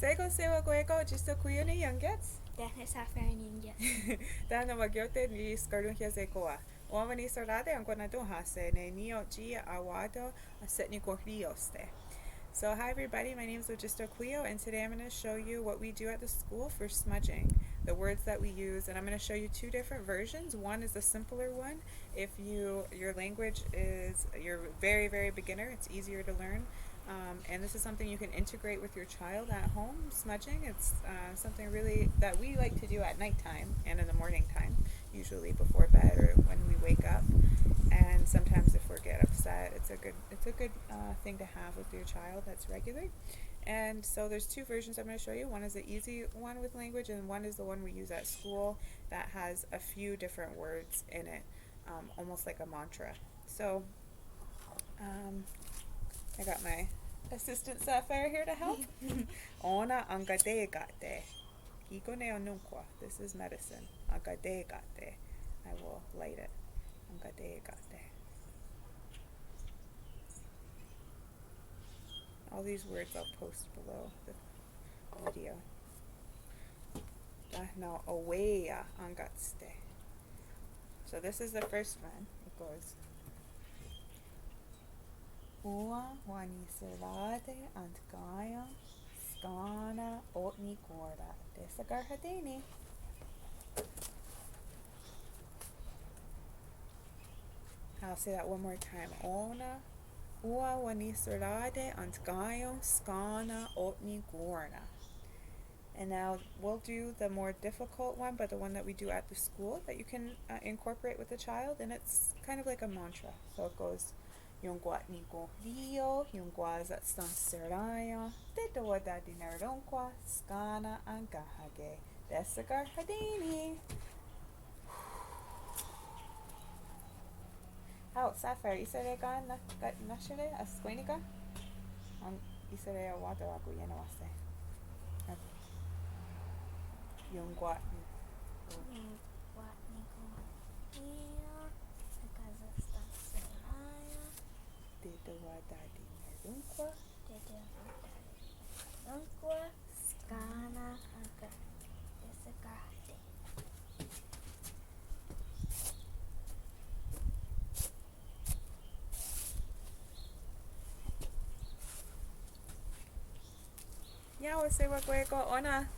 Sego sewa goego Otsistohkwi ni youngets. Dana magyote ni skarunhia zekoa. Wennihsera yonkwa'nikonhri ne niyori awado ashe'nikonhri yohste. So hi everybody, my name is Otsistohkwi, and today I'm going to show you what we do at the school for smudging, the words that we use, and I'm going to show you two different versions. One is the simpler one. If your language is, you're very, very beginner, it's easier to learn. And this is something you can integrate with your child at home, smudging. It's something really that we like to do at nighttime and in the morning time, usually before bed or when we wake up. And sometimes if we get upset, it's a good thing to have with your child that's regular. And so there's two versions I'm going to show you. One is the easy one with language, and one is the one we use at school that has a few different words in it, almost like a mantra. So I got my assistant Sapphire here to help. Ona angadegate. Kikone'onunkwa. This is medicine. Angadegate. I will light it. Angadegate. All these words I'll post below the video. Now, oweya angatste. So this is the first one. It goes. wennihsera entka skana otnikora desagarhadeni. I'll say that one more time. Wennihsera entka skana otnikora. And now we'll do the more difficult one, but the one that we do at the school that you can incorporate with the child, and it's kind of like a mantra. So it goes. Yonkwa'nikonhri, yonkwahsatstenhsera, tetewatatenoronhkwa, sken enkenhake, desagarhadeni. How, Sapphire, isere ka nashire asquenica? Isere awado aku yenowaste. Yonkwa'nikonhri, tetewatatenoronhkwa, sken entka, desagarhadeni. Yeah, we'll say what go ona.